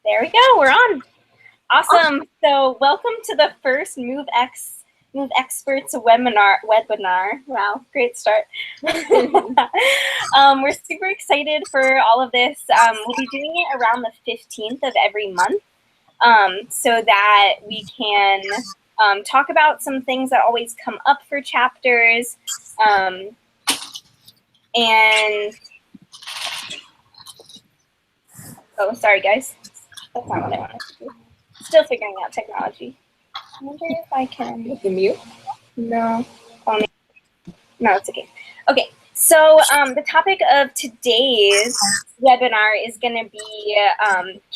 There we go. We're on. Awesome. So welcome to the first Movexperts webinar. Wow, great start. We're super excited for all of this. We'll be doing it around the 15th of every month so that we can talk about some things that always come up for chapters. Oh, sorry, guys. That's not what I wanted to do. Still figuring out technology. I wonder if I can. With the mute? No. Oh, no, it's okay. Okay, so the topic of today's webinar is going to be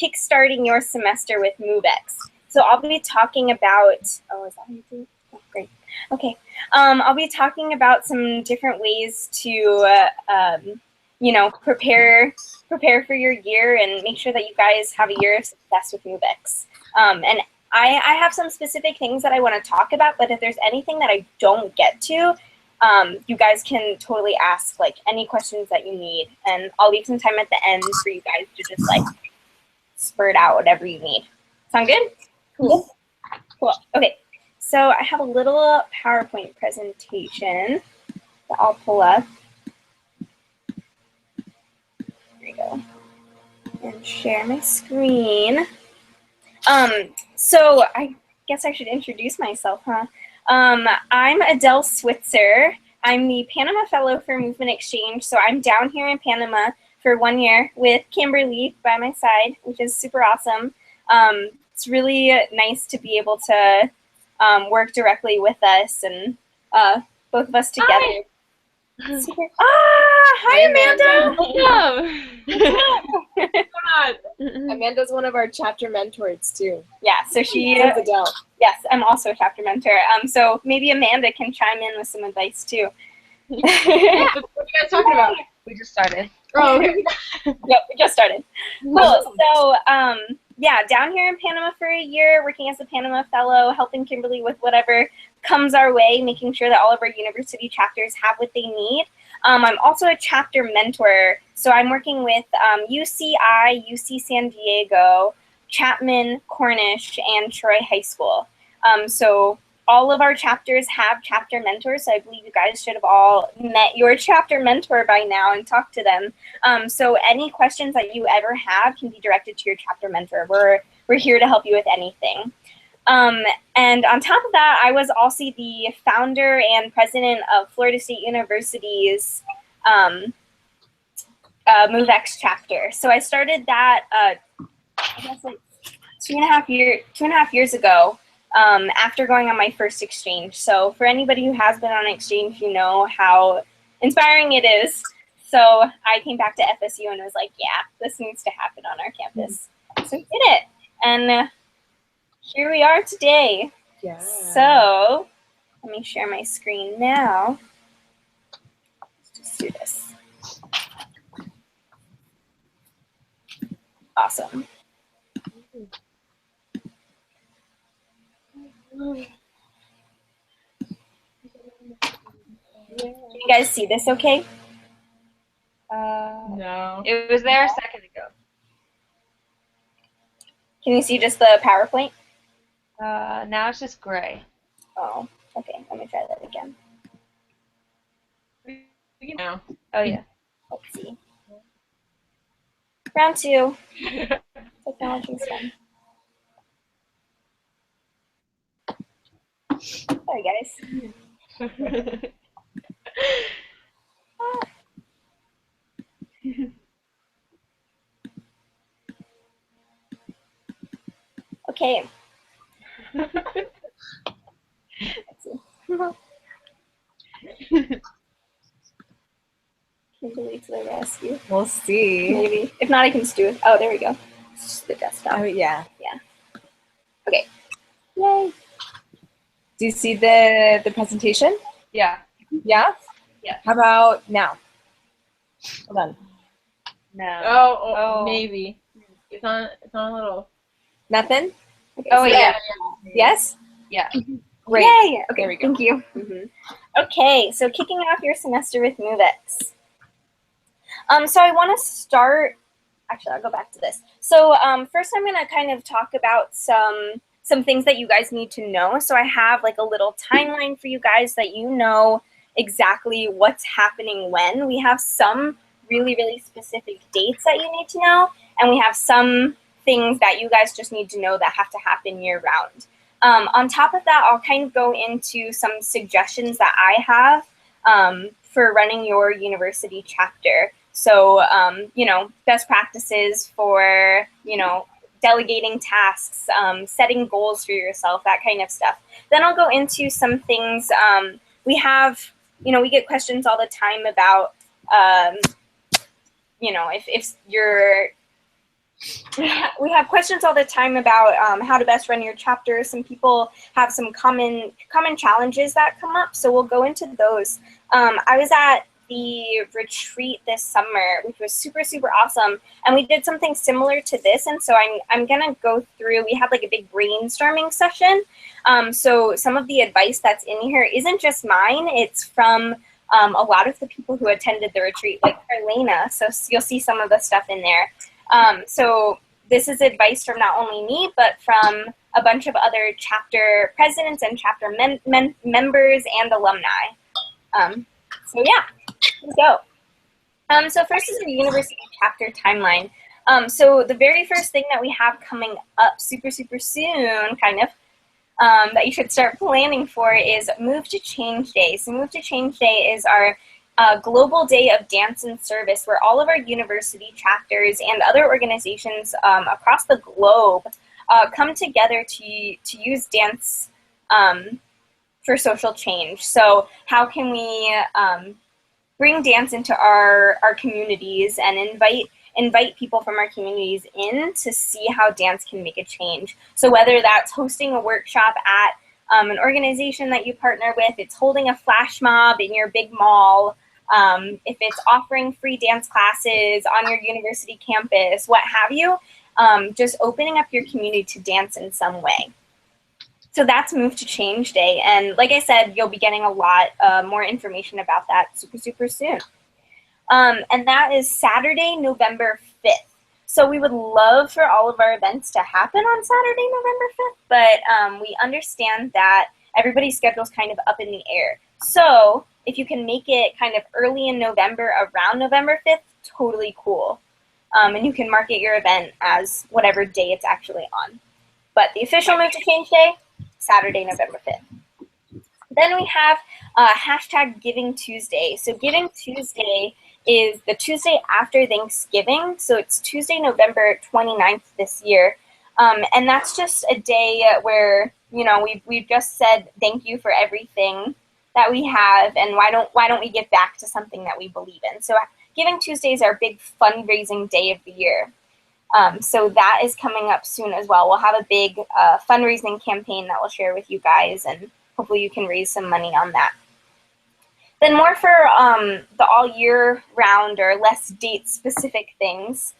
kickstarting your semester with MoveEx. So I'll be talking about, oh, is that how you do it? Oh, great. Okay. I'll be talking about some different ways to, you know, prepare for your year and make sure that you guys have a year of success with MoveEx. And I have some specific things that I want to talk about, but if there's anything that I don't get to, you guys can totally ask like any questions that you need, and I'll leave some time at the end for you guys to just like spurt out whatever you need. Sound good? Cool. Cool. Okay. So I have a little PowerPoint presentation that I'll pull up. There we go. And share my screen. So I guess I should introduce myself, huh? I'm Adele Switzer. I'm the Panama Fellow for Movement Exchange. So I'm down here in Panama for 1 year with Kimberly by my side, which is super awesome. It's really nice to be able to work directly with us and both of us together. Hi. Hi, Amanda. Welcome. Amanda's one of our chapter mentors too. Yeah, so she is Adele. Yes, I'm also a chapter mentor. So maybe Amanda can chime in with some advice too. Yeah, what are you guys talking about? We just started. Oh, okay. Yep, we just started. Cool. So yeah, down here in Panama for a year, working as a Panama Fellow, helping Kimberly with whatever comes our way, making sure that all of our university chapters have what they need. I'm also a chapter mentor, so I'm working with UCI, UC San Diego, Chapman, Cornish, and Troy High School. So all of our chapters have chapter mentors, so I believe you guys should have all met your chapter mentor by now and talked to them. So any questions that you ever have can be directed to your chapter mentor. We're here to help you with anything. And on top of that, I was also the founder and president of Florida State University's MoveEx chapter. So I started that, I guess like 2.5 years ago, after going on my first exchange. So for anybody who has been on an exchange, you know how inspiring it is. So I came back to FSU and was like, yeah, this needs to happen on our campus. So we did it. And here we are today. Yeah. So let me share my screen now. Let's just do this. Awesome. Can you guys see this okay? No. It was there a second ago. Can you see just the PowerPoint? Now it's just gray. Oh, okay. Let me try that again. No. Oh, yeah. Let's see. Round 2. Technology's fun. Sorry, guys. Okay. Let's see. Kimberly to the rescue. We'll see. Maybe. If not, I can just do it. Oh, there we go. It's just the desktop. Oh, yeah. Yeah. Okay. Yay. Do you see the presentation? Yeah. Yeah? Yeah. How about now? Hold on. No. Oh, maybe. It's on a little. Nothing? Okay, Oh, so yeah. Yes? Yeah. Great. Yay. Okay, There we go. thank you. Okay, so kicking off your semester with MoveEx. So I want to start actually, I'll go back to this. So first I'm gonna kind of talk about some things that you guys need to know. So I have like a little timeline for you guys that you know exactly what's happening when. We have some really, really specific dates that you need to know, and we have some things that you guys just need to know that have to happen year round. On top of that, I'll kind of go into some suggestions that I have for running your university chapter. So, you know, best practices for, you know, delegating tasks, setting goals for yourself, that kind of stuff. Then I'll go into some things. We have, you know, we get questions all the time about, you know, if you're, we have questions all the time about how to best run your chapter. Some people have some common challenges that come up, so we'll go into those. I was at the retreat this summer, which was super, super awesome, and we did something similar to this, and so I'm gonna go through, we had like a big brainstorming session, so some of the advice that's in here isn't just mine, it's from a lot of the people who attended the retreat, like Carlena, so you'll see some of the stuff in there. So this is advice from not only me, but from a bunch of other chapter presidents and chapter members and alumni. So yeah, here we go. So first is the university chapter timeline. So the very first thing that we have coming up super, super soon, kind of, that you should start planning for is Move to Change Day. So Move to Change Day is our global day of dance and service where all of our university chapters and other organizations across the globe come together to use dance for social change. So how can we bring dance into our communities and invite people from our communities in to see how dance can make a change. So whether that's hosting a workshop at an organization that you partner with, it's holding a flash mob in your big mall, if it's offering free dance classes on your university campus, what have you, just opening up your community to dance in some way. So that's Move to Change Day. And like I said, you'll be getting a lot more information about that super, super soon. And that is Saturday, November 5th. So we would love for all of our events to happen on Saturday, November 5th, but we understand that everybody's schedule is kind of up in the air. So if you can make it kind of early in November, around November 5th, totally cool. And you can market your event as whatever day it's actually on. But the official Move to Change Day, Saturday, November 5th. Then we have hashtag Giving Tuesday. So Giving Tuesday is the Tuesday after Thanksgiving. So it's Tuesday, November 29th this year. And that's just a day where, you know, we've just said thank you for everything that we have, and why don't we give back to something that we believe in. So Giving Tuesday is our big fundraising day of the year. So that is coming up soon as well. We'll have a big fundraising campaign that we'll share with you guys, and hopefully you can raise some money on that. Then more for the all year round or less date specific things,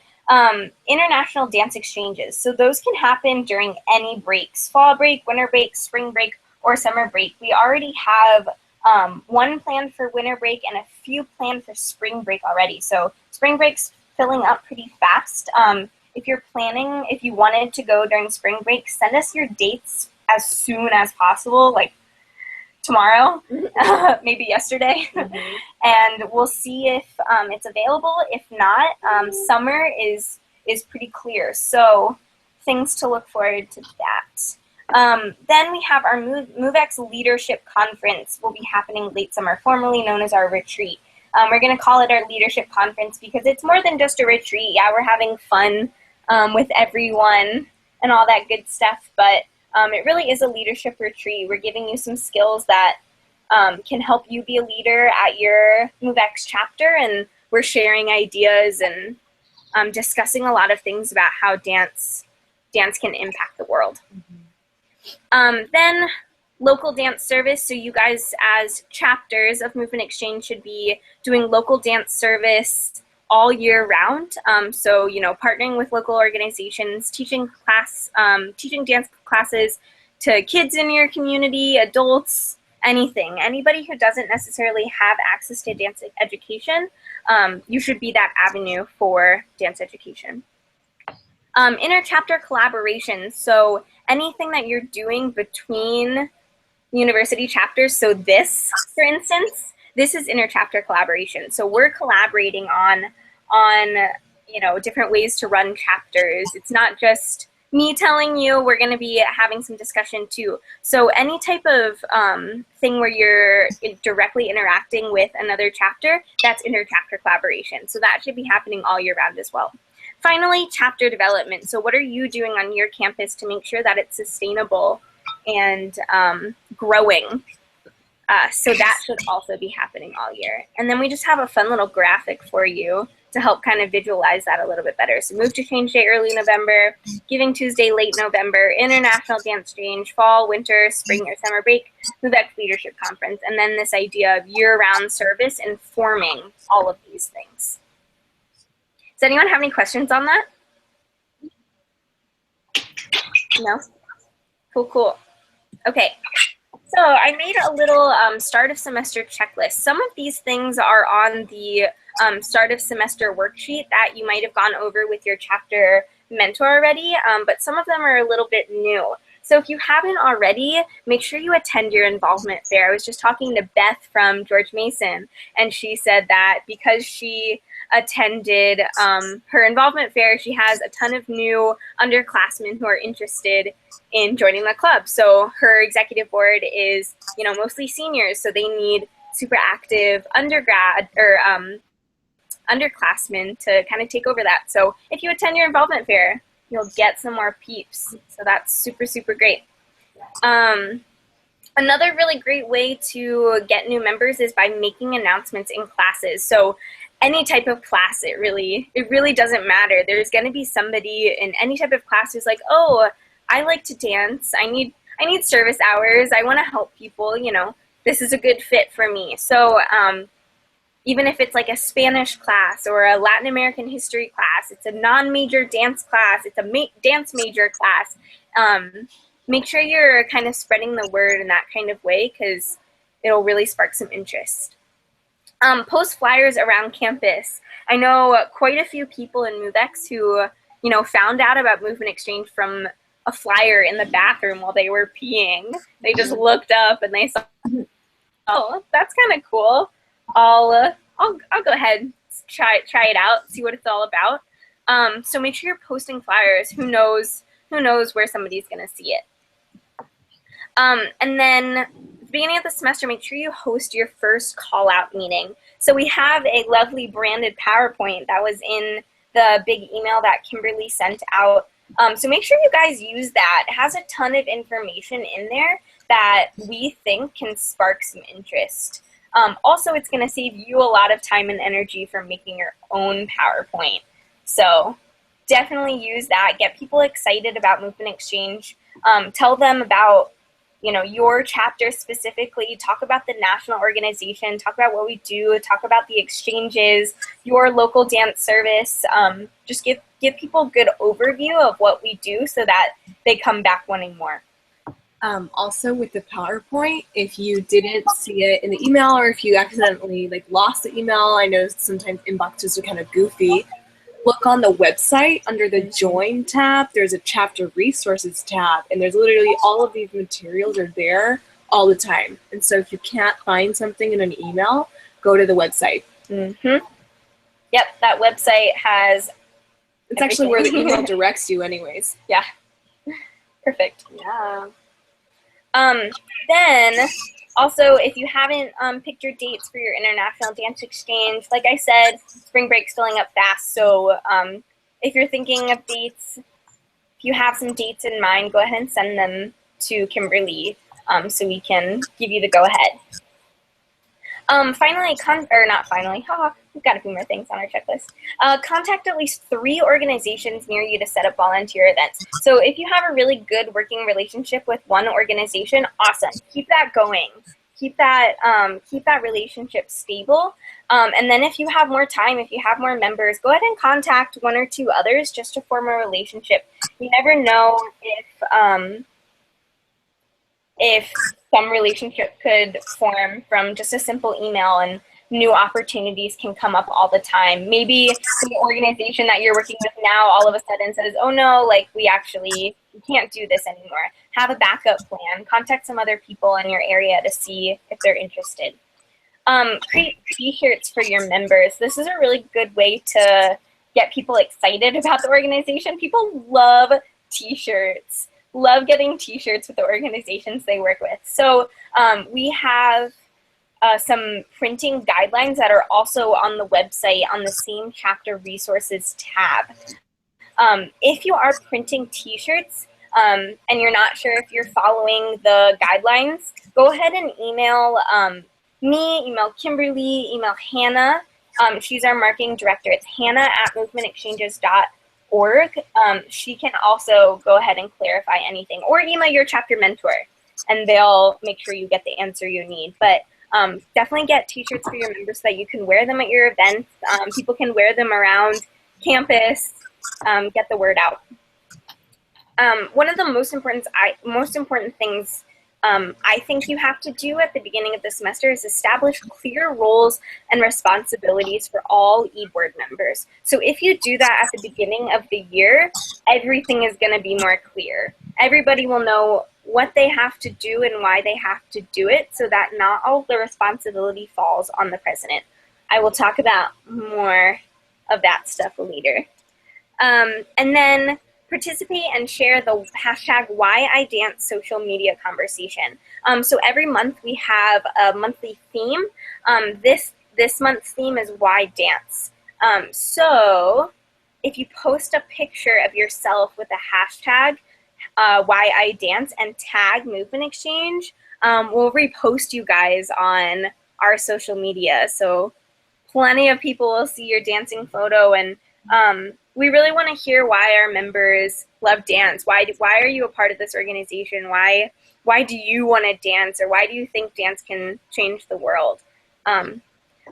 international dance exchanges. So those can happen during any breaks, fall break, winter break, spring break, or summer break. We already have one planned for winter break and a few planned for spring break already. So spring break's filling up pretty fast. If you're planning, if you wanted to go during spring break, send us your dates as soon as possible, like tomorrow, maybe yesterday, and we'll see if it's available. If not, summer is pretty clear, so things to look forward to that. Then we have our MoveEx Leadership Conference will be happening late summer, formerly known as our retreat. We're going to call it our Leadership Conference because it's more than just a retreat. Yeah, we're having fun with everyone and all that good stuff, but it really is a leadership retreat. We're giving you some skills that can help you be a leader at your MoveEx chapter, and we're sharing ideas and discussing a lot of things about how dance can impact the world. Then local dance service. So you guys as chapters of Movement Exchange should be doing local dance service all year round. So, you know, partnering with local organizations, teaching dance classes to kids in your community, adults, anything. Anybody who doesn't necessarily have access to dance education, you should be that avenue for dance education. Inter-chapter collaboration. So anything that you're doing between university chapters. So this, for instance, this is inter-chapter collaboration. So we're collaborating on different ways to run chapters. It's not just me telling you, we're going to be having some discussion too. So any type of thing where you're directly interacting with another chapter, that's inter-chapter collaboration. So that should be happening all year round as well. Finally, chapter development. So what are you doing on your campus to make sure that it's sustainable and growing? So that should also be happening all year. And then we just have a fun little graphic for you to help kind of visualize that a little bit better. So Move to Change Day early November, Giving Tuesday late November, International Dance Change, fall, winter, spring, or summer break, MoveEx Leadership Conference, and then this idea of year-round service informing all of these things. Does anyone have any questions on that? No? Cool. Okay. So I made a little start of semester checklist. Some of these things are on the start of semester worksheet that you might have gone over with your chapter mentor already, but some of them are a little bit new. So if you haven't already, make sure you attend your involvement fair. I was just talking to Beth from George Mason, and she said that because she attended her involvement fair, she has a ton of new underclassmen who are interested in joining the club. So her executive board is, mostly seniors, so they need super active undergrad or underclassmen to kind of take over that. So if you attend your involvement fair, you'll get some more peeps. So that's super, super great. Another really great way to get new members is by making announcements in classes. So any type of class, it really doesn't matter. There's going to be somebody in any type of class who's like, oh, I like to dance. I need service hours. I want to help people. This is a good fit for me. So even if it's like a Spanish class or a Latin American history class, it's a non-major dance class, it's a dance major class, make sure you're kind of spreading the word in that kind of way because it'll really spark some interest. Post flyers around campus. I know quite a few people in MoveEx who, found out about Movement Exchange from a flyer in the bathroom while they were peeing. They just looked up and they saw, oh, that's kind of cool. I'll go ahead and try it out, see what it's all about. So make sure you're posting flyers. Who knows where somebody's gonna see it. And then at the beginning of the semester, make sure you host your first call out meeting. So we have a lovely branded PowerPoint that was in the big email that Kimberly sent out. So make sure you guys use that. It has a ton of information in there that we think can spark some interest. Also, it's going to save you a lot of time and energy for making your own PowerPoint. So definitely use that. Get people excited about Movement Exchange. Tell them about, your chapter specifically. Talk about the national organization. Talk about what we do. Talk about the exchanges, your local dance service. Just give people a good overview of what we do so that they come back wanting more. Also with the PowerPoint, if you didn't see it in the email or if you accidentally lost the email, I know sometimes inboxes are kind of goofy, look on the website under the Join tab. There's a Chapter Resources tab, and there's literally all of these materials are there all the time. And so if you can't find something in an email, go to the website. Mm-hmm. Yep, that website has It's actually where the email directs you anyways. Yeah. Perfect. Yeah. Then also, if you haven't picked your dates for your International Dance Exchange, like I said, spring break's filling up fast. So if you're thinking of dates, if you have some dates in mind, go ahead and send them to Kimberly so we can give you the go-ahead. We've got a few more things on our checklist. Contact at least 3 organizations near you to set up volunteer events. So if you have a really good working relationship with one organization, awesome. Keep that going. Keep that relationship stable. And then if you have more time, if you have more members, go ahead and contact 1 or 2 others just to form a relationship. You never know if some relationship could form from just a simple email and new opportunities can come up all the time. Maybe the organization that you're working with now all of a sudden says, oh no, like we can't do this anymore. Have a backup plan. Contact some other people in your area to see if they're interested. Create t-shirts for your members. This is a really good way to get people excited about the organization. People love t-shirts, love getting t-shirts with the organizations they work with. So we have some printing guidelines that are also on the website on the same chapter resources tab. If you are printing t-shirts and you're not sure if you're following the guidelines, go ahead and email me, email Kimberly, email Hannah. She's our marketing director. It's hannah@movementexchanges.org. She can also go ahead and clarify anything, or email your chapter mentor and they'll make sure you get the answer you need. But definitely get t-shirts for your members so that you can wear them at your events. People can wear them around campus, get the word out. One of the most important things I think you have to do at the beginning of the semester is establish clear roles and responsibilities for all eBoard members. So if you do that at the beginning of the year, everything is going to be more clear. Everybody will know what they have to do and why they have to do it, so that not all the responsibility falls on the president. I will talk about more of that stuff later. And then participate and share the hashtag #WhyIDance social media conversation. So every month we have a monthly theme. This month's theme is Why Dance. So if you post a picture of yourself with a hashtag #WhyIDance and tag Movement Exchange, we'll repost you guys on our social media. So plenty of people will see your dancing photo, and we really want to hear why our members love dance. Why are you a part of this organization? Why do you want to dance, or why do you think dance can change the world?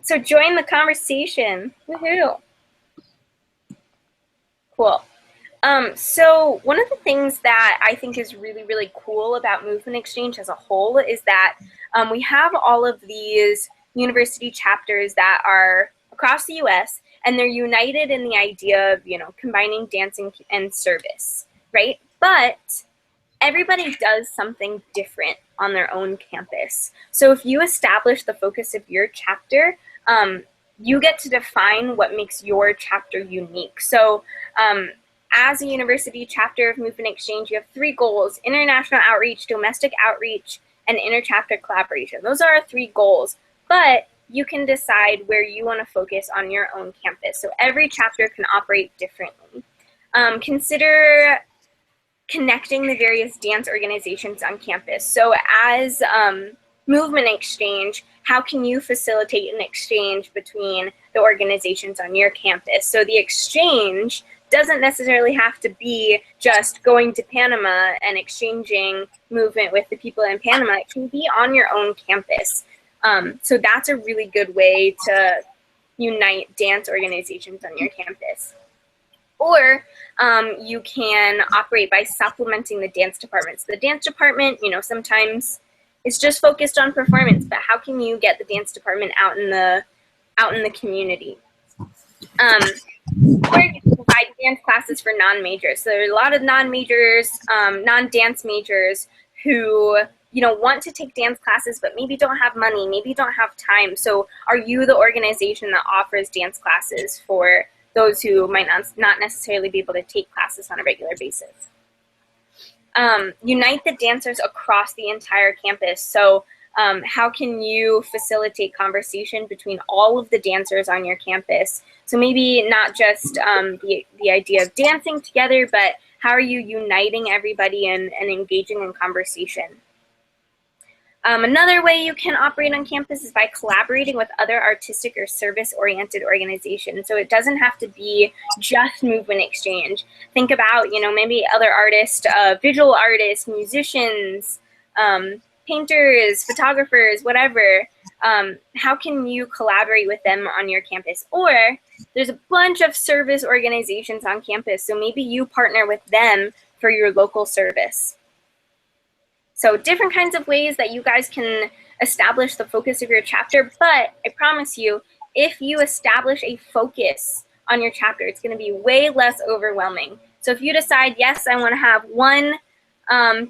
So join the conversation. Woohoo! Cool. So one of the things that I think is really, really cool about Movement Exchange as a whole is that we have all of these university chapters that are across the US, and they're united in the idea of, combining dancing and service, right? But everybody does something different on their own campus. So if you establish the focus of your chapter, you get to define what makes your chapter unique. So as a university chapter of Movement Exchange, you have 3 goals: international outreach, domestic outreach, and inter-chapter collaboration. Those are our 3 goals, but you can decide where you want to focus on your own campus. So every chapter can operate differently. Consider connecting the various dance organizations on campus. So as Movement Exchange, how can you facilitate an exchange between the organizations on your campus? So the exchange doesn't necessarily have to be just going to Panama and exchanging movement with the people in Panama. It can be on your own campus. So that's a really good way to unite dance organizations on your campus. Or you can operate by supplementing the dance department. So the dance department, sometimes it's just focused on performance, but how can you get the dance department out in the community? Or you can provide dance classes for non-majors. So there's a lot of non-majors, non-dance majors who want to take dance classes, but maybe don't have money, maybe don't have time. So are you the organization that offers dance classes for those who might not necessarily be able to take classes on a regular basis? Unite the dancers across the entire campus. So how can you facilitate conversation between all of the dancers on your campus? So maybe not just the idea of dancing together, but how are you uniting everybody and engaging in conversation? Another way you can operate on campus is by collaborating with other artistic or service-oriented organizations. So it doesn't have to be just Movement Exchange. Think about, maybe other artists, visual artists, musicians, painters, photographers, whatever. How can you collaborate with them on your campus? Or there's a bunch of service organizations on campus, so maybe you partner with them for your local service. So different kinds of ways that you guys can establish the focus of your chapter. But I promise you, if you establish a focus on your chapter, it's going to be way less overwhelming. So if you decide, yes, I want to have one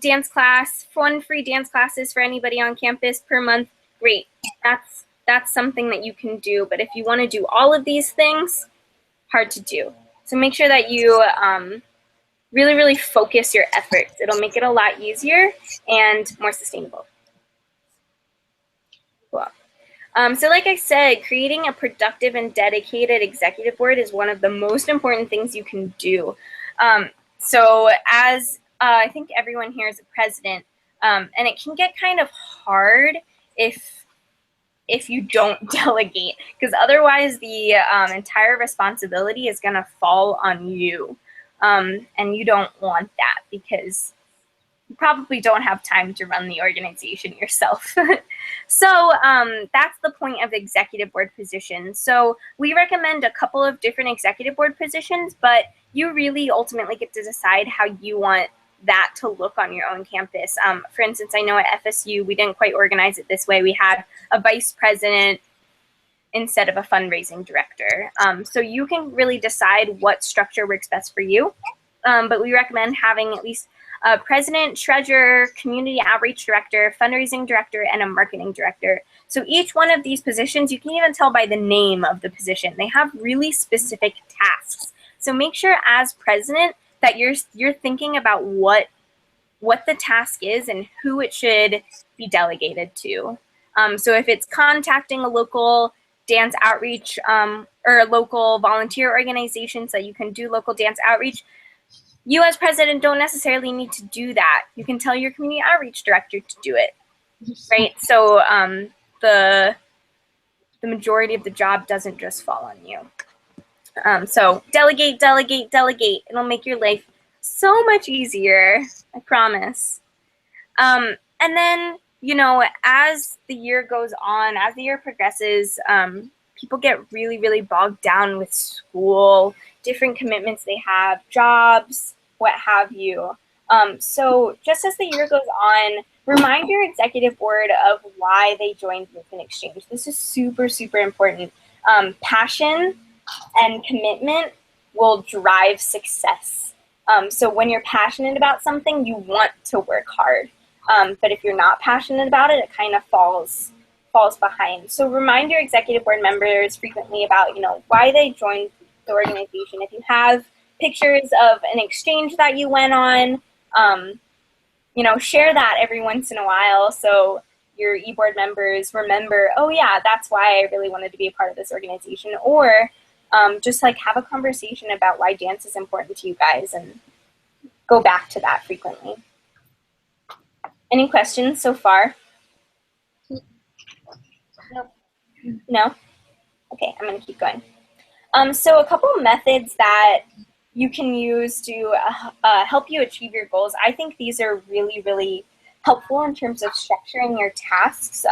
dance class, one free dance classes for anybody on campus per month, great. That's something that you can do. But if you want to do all of these things, hard to do. So make sure that you really, really focus your efforts. It'll make it a lot easier and more sustainable. Cool. So like I said, creating a productive and dedicated executive board is one of the most important things you can do. So as I think everyone here is a president, and it can get kind of hard if you don't delegate, because otherwise the entire responsibility is going to fall on you. And you don't want that because you probably don't have time to run the organization yourself. So that's the point of executive board positions. So we recommend a couple of different executive board positions, but you really ultimately get to decide how you want that to look on your own campus. For instance, I know at FSU, we didn't quite organize it this way. We had a vice president instead of a fundraising director. So you can really decide what structure works best for you. But we recommend having at least a president, treasurer, community outreach director, fundraising director, and a marketing director. So each one of these positions, you can even tell by the name of the position. They have really specific tasks. So make sure as president that you're thinking about what the task is and who it should be delegated to. So if it's contacting a local dance outreach or a local volunteer organization so you can do local dance outreach, you as president don't necessarily need to do that. You can tell your community outreach director to do it, right? So the majority of the job doesn't just fall on you. So delegate, delegate, delegate. It'll make your life so much easier, I promise. And then, you know, as the year goes on, as the year progresses, people get really, really bogged down with school, different commitments they have, jobs, what have you. So just as the year goes on, remind your executive board of why they joined Movement Exchange. This is super, super important. Passion and commitment will drive success. So when you're passionate about something, you want to work hard. But if you're not passionate about it, it kind of falls behind. So remind your executive board members frequently about, you know, why they joined the organization. If you have pictures of an exchange that you went on, you know, share that every once in a while so your e-board members remember, oh yeah, that's why I really wanted to be a part of this organization. Or just like have a conversation about why dance is important to you guys and go back to that frequently. Any questions so far? No? Okay, I'm going to keep going. So a couple methods that you can use to help you achieve your goals. I think these are really, really helpful in terms of structuring your tasks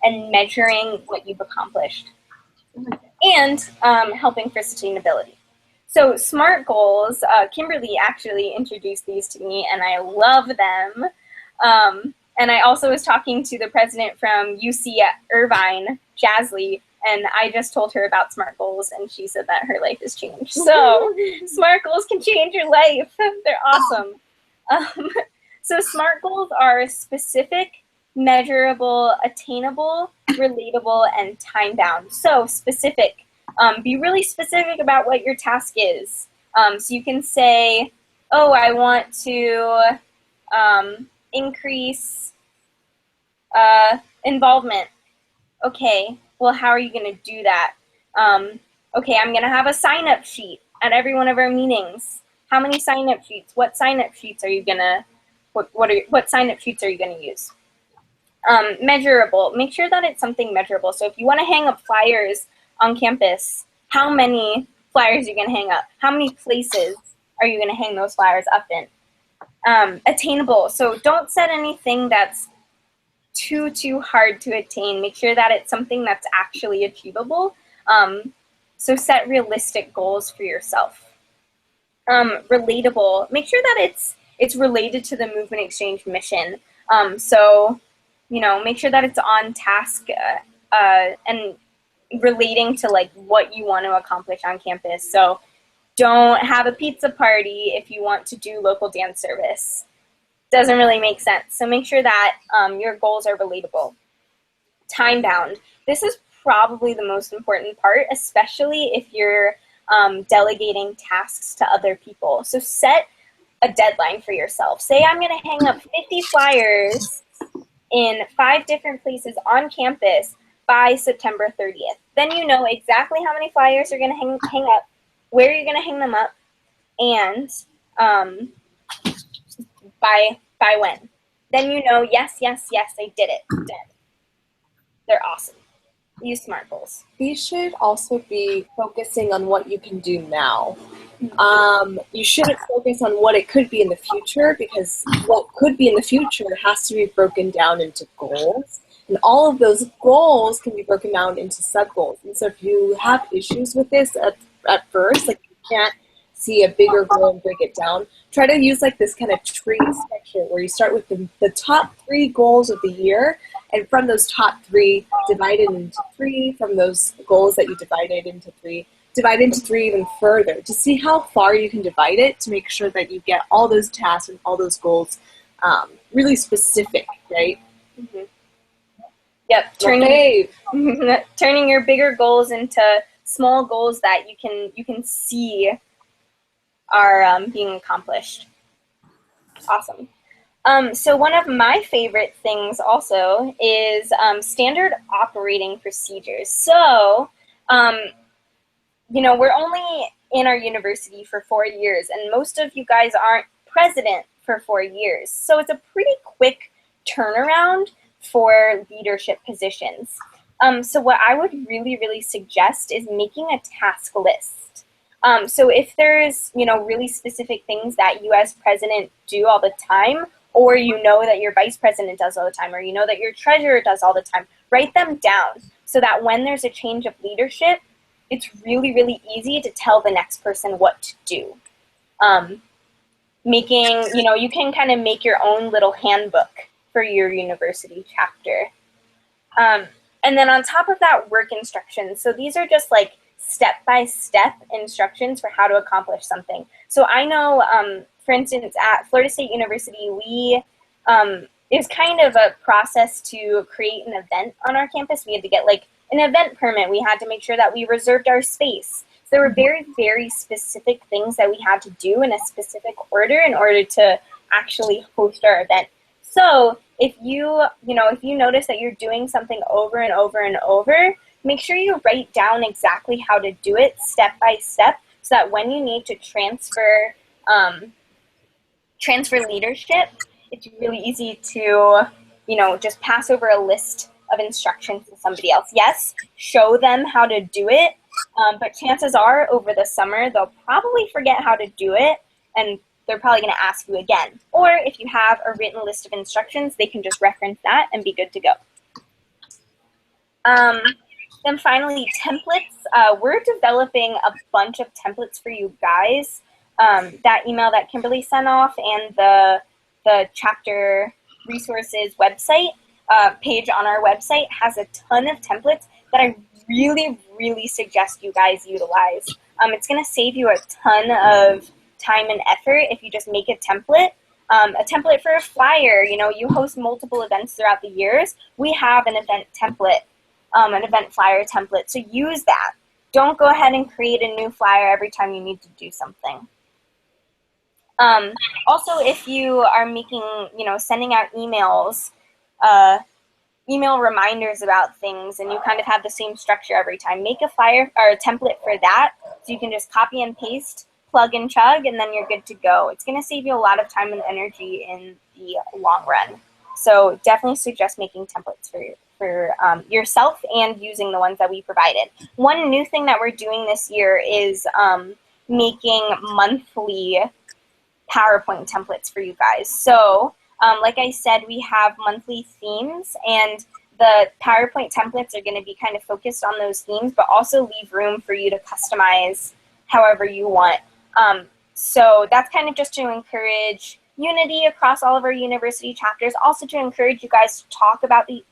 and measuring what you've accomplished and helping for sustainability. So SMART goals, Kimberly actually introduced these to me and I love them. And I also was talking to the president from UC at Irvine, Jasley, and I just told her about SMART goals and she said that her life has changed. So SMART goals can change your life. They're awesome. So SMART goals are specific, measurable, attainable, relatable, and time-bound. So specific. Be really specific about what your task is. So you can say, oh, I want to increase involvement. Okay, well, how are you going to do that? Okay, I'm going to have a sign-up sheet at every one of our meetings. How many sign-up sheets? What sign-up sheets are you going to, what sign-up sheets are you going to use? Measurable. Make sure that it's something measurable. So if you want to hang up flyers on campus, how many flyers are you going to hang up? How many places are you going to hang those flyers up in? Attainable. So don't set anything that's too hard to attain. Make sure that it's something that's actually achievable. So set realistic goals for yourself. Relatable. Make sure that it's related to the Movement Exchange mission. So make sure that it's on task and relating to like what you want to accomplish on campus. So don't have a pizza party if you want to do local dance service. Doesn't really make sense. So make sure that your goals are relatable. Time bound. This is probably the most important part, especially if you're delegating tasks to other people. So set a deadline for yourself. Say I'm going to hang up 50 flyers in 5 different places on campus by September 30th. Then you know exactly how many flyers you're going to hang up, where you're going to hang them up, and by when. Then you know, yes, I did it. They're awesome. Use SMART goals. These should also be focusing on what you can do now. You shouldn't focus on what it could be in the future, because what could be in the future has to be broken down into goals. And all of those goals can be broken down into sub-goals. And so if you have issues with this at first, like you can't see a bigger goal and break it down, try to use like this kind of tree structure where you start with the top 3 goals of the year, and from those top 3, divide it into 3. From those goals that you divided into 3, divide into 3 even further to see how far you can divide it, to make sure that you get all those tasks and all those goals really specific, right? Mm-hmm. Yep, turning your bigger goals into small goals that you can see are being accomplished. Awesome. So one of my favorite things also is standard operating procedures. So, we're only in our university for 4 years, and most of you guys aren't president for 4 years. So it's a pretty quick turnaround for leadership positions. So what I would really, really suggest is making a task list. So if there's, really specific things that you as president do all the time, or that your vice president does all the time, or that your treasurer does all the time, write them down so that when there's a change of leadership, it's really, really easy to tell the next person what to do. You can kind of make your own little handbook for your university chapter. And then on top of that, work instructions. So these are just like step-by-step instructions for how to accomplish something. So I know, for instance, at Florida State University, it was kind of a process to create an event on our campus. We had to get like an event permit. We had to make sure that we reserved our space. So there were very, very specific things that we had to do in a specific order in order to actually host our event. So if you notice that you're doing something over and over and over, make sure you write down exactly how to do it step by step, so that when you need to transfer leadership, it's really easy to, just pass over a list of instructions to somebody else. Yes, show them how to do it, but chances are over the summer, they'll probably forget how to do it, and they're probably going to ask you again. Or if you have a written list of instructions, they can just reference that and be good to go. Then finally, templates. We're developing a bunch of templates for you guys. That email that Kimberly sent off and the chapter resources website page on our website has a ton of templates that I really, really suggest you guys utilize. It's going to save you a ton of time and effort if you just make a template. A template for a flyer. You host multiple events throughout the years. We have an event template. An event flyer template. So use that. Don't go ahead and create a new flyer every time you need to do something. Also, if you are sending out emails, email reminders about things, and you kind of have the same structure every time, make a flyer or a template for that, so you can just copy and paste, plug and chug, and then you're good to go. It's going to save you a lot of time and energy in the long run. So definitely suggest making templates for yourself and using the ones that we provided. One new thing that we're doing this year is making monthly PowerPoint templates for you guys. So like I said, we have monthly themes, and the PowerPoint templates are going to be kind of focused on those themes, but also leave room for you to customize however you want. So that's kind of just to encourage unity across all of our university chapters, also to encourage you guys to talk about the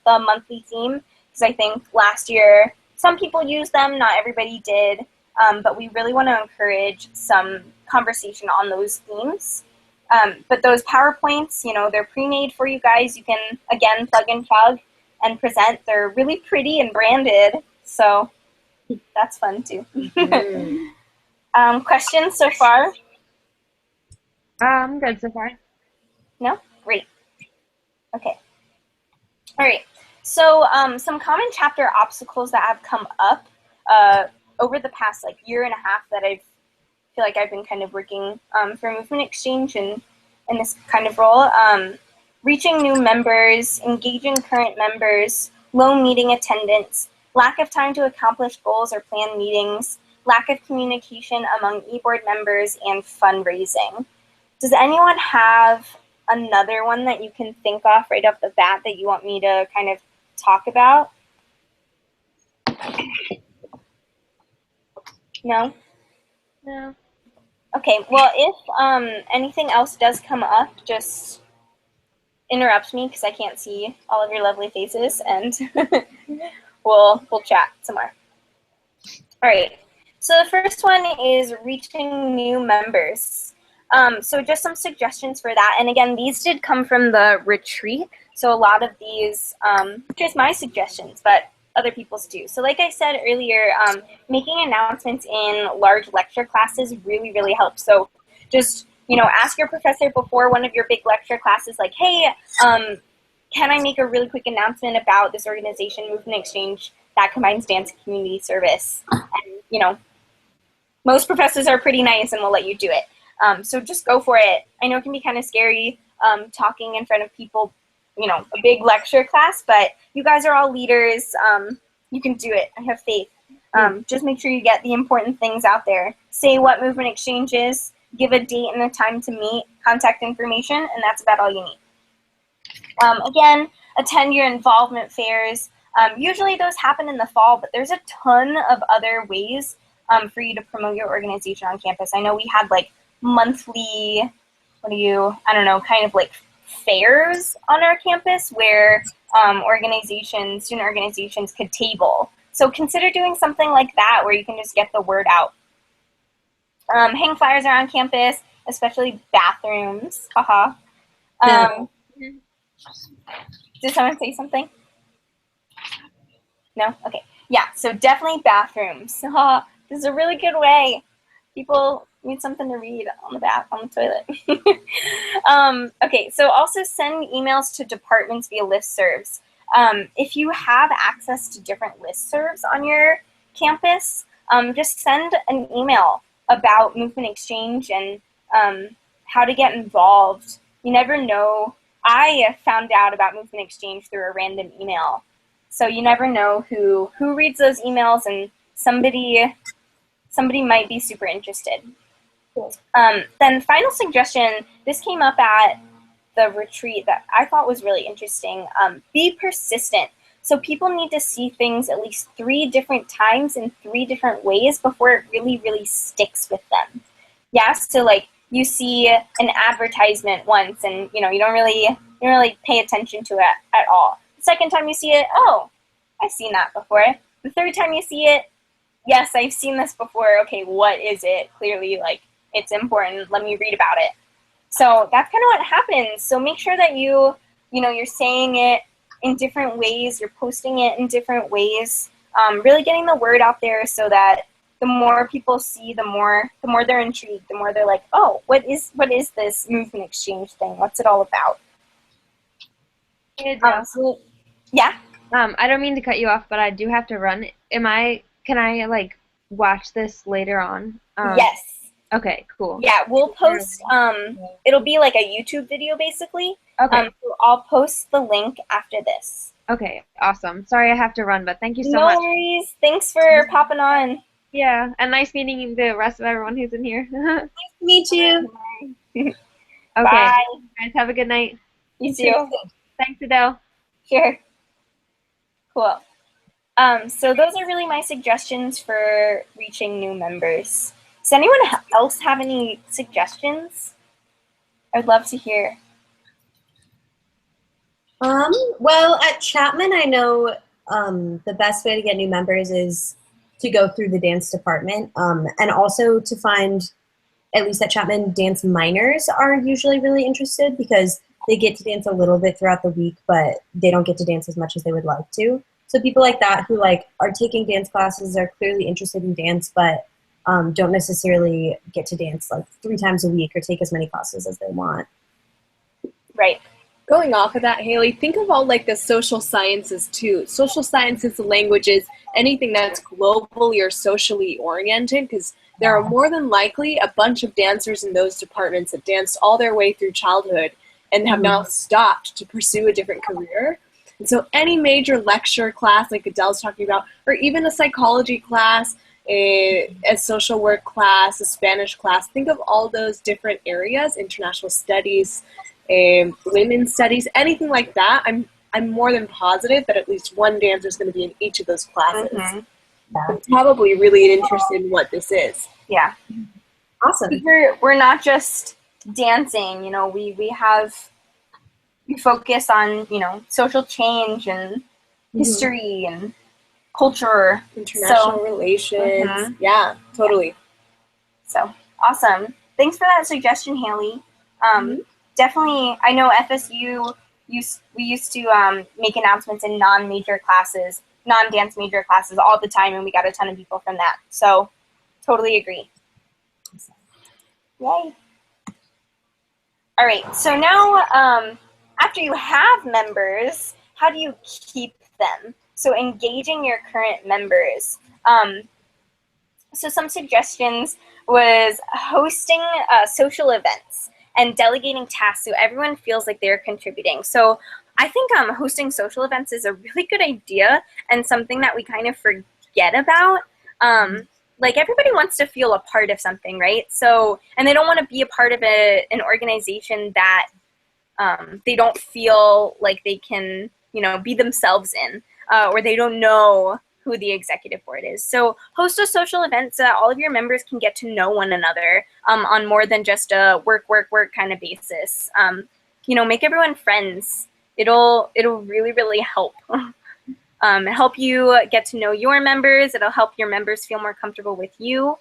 monthly theme, because I think last year some people used them, not everybody did, but we really want to encourage some conversation on those themes. But those PowerPoints, you know, they're pre-made for you guys. You can, again, plug and chug and present. They're really pretty and branded, so that's fun too. Questions so far? I'm good so far. No? Great. Okay. All right. So some common chapter obstacles that have come up over the past year and a half that I feel like I've been kind of working for Movement Exchange and in this kind of role. Reaching new members, engaging current members, low meeting attendance, lack of time to accomplish goals or plan meetings, lack of communication among e-board members, and fundraising. Does anyone have another one that you can think of right off the bat that you want me to kind of talk about? No? No. Okay, well, if anything else does come up, just interrupt me because I can't see all of your lovely faces, and we'll chat some more. All right, so the first one is reaching new members. So just some suggestions for that. And again, these did come from the retreat. So a lot of these, just my suggestions, but other people's too. So like I said earlier, making announcements in large lecture classes really, really helps. So just, you know, ask your professor before one of your big lecture classes, like, hey, can I make a really quick announcement about this organization, Movement Exchange, that combines dance and community service? And, you know, most professors are pretty nice and will let you do it. So just go for it. I know it can be kind of scary talking in front of people, you know, a big lecture class, but you guys are all leaders. You can do it. I have faith. Just make sure you get the important things out there. Say what Movement Exchange is, give a date and a time to meet, contact information, and that's about all you need. Again, attend your involvement fairs. Usually those happen in the fall, but there's a ton of other ways for you to promote your organization on campus. I know we had monthly, kind of fairs on our campus where student organizations could table. So consider doing something like that where you can just get the word out. Hang flyers around campus, especially bathrooms. Haha. Did someone say something? No? Okay. Yeah, so definitely bathrooms. This is a really good way. People need something to read on the toilet. Okay, so also send emails to departments via listservs. If you have access to different listservs on your campus, just send an email about Movement Exchange and how to get involved. You never know. I found out about Movement Exchange through a random email. So you never know who reads those emails, and somebody might be super interested. Cool. Then final suggestion, this came up at the retreat that I thought was really interesting. Be persistent. So people need to see things at least 3 different times in 3 different ways before it really, really sticks with them. Yeah, so you see an advertisement once and you don't really pay attention to it at all. The second time you see it, oh, I've seen that before. The third time you see it, yes, I've seen this before. Okay, what is it? Clearly, it's important. Let me read about it. So that's kind of what happens. So make sure that you're saying it in different ways. You're posting it in different ways. Really getting the word out there so that the more people see, the more they're intrigued. The more they're like, oh, what is this Movement Exchange thing? What's it all about? Hey, Jill. Yeah. I don't mean to cut you off, but I do have to run. Can I watch this later on? Yes. Okay, cool. Yeah, we'll post, it'll be like a YouTube video basically. Okay. So I'll post the link after this. Okay, awesome. Sorry I have to run, but thank you so much. No worries. Thanks for popping on. Yeah, and nice meeting the rest of everyone who's in here. Nice to meet you. Okay. Bye. Guys, have a good night. You too. Thanks, Adele. Sure. Cool. So those are really my suggestions for reaching new members. Does anyone else have any suggestions? I'd love to hear. Well, at Chapman, I know the best way to get new members is to go through the dance department, and also to find, at least at Chapman, dance minors are usually really interested because they get to dance a little bit throughout the week, but they don't get to dance as much as they would like to. So people like that who like are taking dance classes are clearly interested in dance, but don't necessarily get to dance like 3 times a week or take as many classes as they want. Right. Going off of that, Haley, think of all like the social sciences too. Social sciences, languages, anything that's globally or socially oriented, because there are more than likely a bunch of dancers in those departments that danced all their way through childhood and have now stopped to pursue a different career. And so any major lecture class like Adele's talking about, or even a psychology class, a social work class, a Spanish class, think of all those different areas, international studies, women's studies, anything like that. I'm more than positive that at least one dancer is going to be in each of those classes. Yeah. Probably really interested in what this is. Yeah. Awesome. We're not just dancing, you know, we focus on, you know, social change and history and culture. International relations. Yeah, totally. So awesome. Thanks for that suggestion, Haley. Definitely, I know FSU we used to make announcements in non-major classes, non-dance major classes all the time, and we got a ton of people from that. So totally agree. Yay. All right, so now after you have members, how do you keep them? So engaging your current members. So some suggestions was hosting social events and delegating tasks so everyone feels like they're contributing. So I think hosting social events is a really good idea and something that we kind of forget about. Like everybody wants to feel a part of something, right? So, and they don't want to be a part of an organization that they don't feel like they can, you know, be themselves in, or they don't know who the executive board is. So host a social event so that all of your members can get to know one another on more than just a work kind of basis. You know, make everyone friends. It'll really, really help. Help you get to know your members. It'll help your members feel more comfortable with you.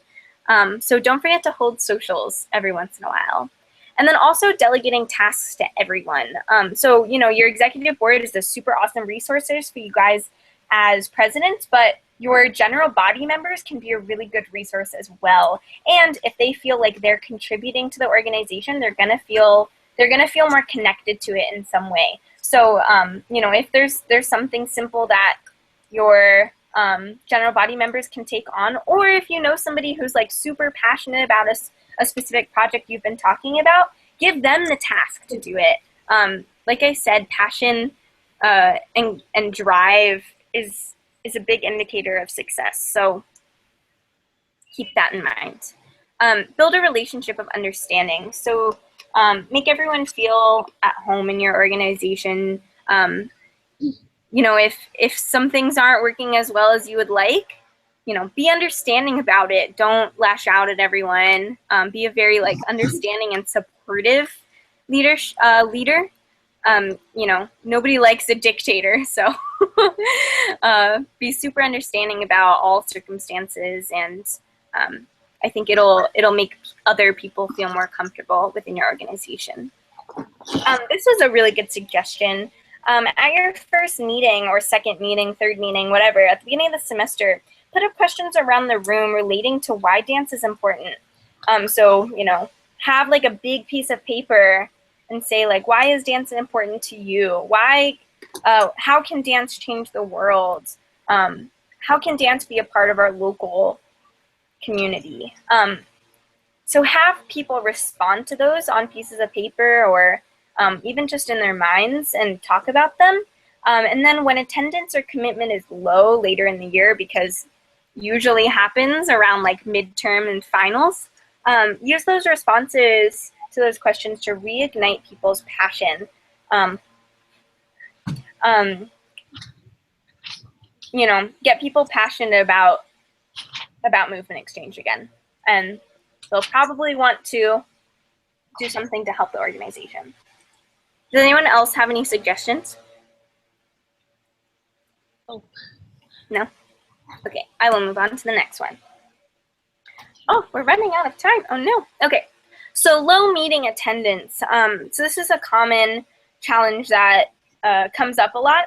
So don't forget to hold socials every once in a while. And then also delegating tasks to everyone. So, you know, your executive board is a super awesome resources for you guys as presidents, but your general body members can be a really good resource as well. And if they feel like they're contributing to the organization, they're gonna feel more connected to it in some way. So, you know, if there's something simple that your general body members can take on, or if you know somebody who's like super passionate about a specific project you've been talking about, give them the task to do it. Like I said, passion and drive is a big indicator of success. So keep that in mind. Build a relationship of understanding. So make everyone feel at home in your organization. You know, if some things aren't working as well as you would like, you know, be understanding about it. Don't lash out at everyone. Be a very like understanding and supportive leader. You know, nobody likes a dictator, so be super understanding about all circumstances, and I think it'll make other people feel more comfortable within your organization. This was a really good suggestion. At your first meeting or second meeting, third meeting, whatever, at the beginning of the semester, put up questions around the room relating to why dance is important. So, you know, have like a big piece of paper and say like, why is dance important to you? Why, how can dance change the world? How can dance be a part of our local community? So have people respond to those on pieces of paper or even just in their minds and talk about them. And then when attendance or commitment is low later in the year, because usually happens around like midterm and finals, use those responses to those questions to reignite people's passion. You know, get people passionate about movement exchange again. And they'll probably want to do something to help the organization. Does anyone else have any suggestions? Oh. No? Okay, I will move on to the next one. Oh, we're running out of time. Oh no. Okay, so low meeting attendance. So this is a common challenge that comes up a lot.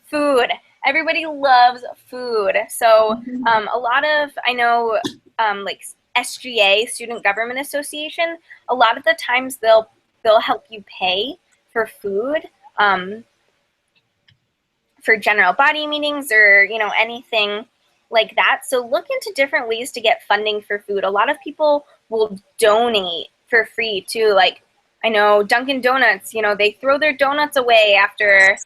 Food. Everybody loves food. So a lot of, I know, like SGA, Student Government Association, a lot of the times they'll help you pay for food for general body meetings or, you know, anything like that. So look into different ways to get funding for food. A lot of people will donate for free too. Like, I know Dunkin' Donuts, you know, they throw their donuts away after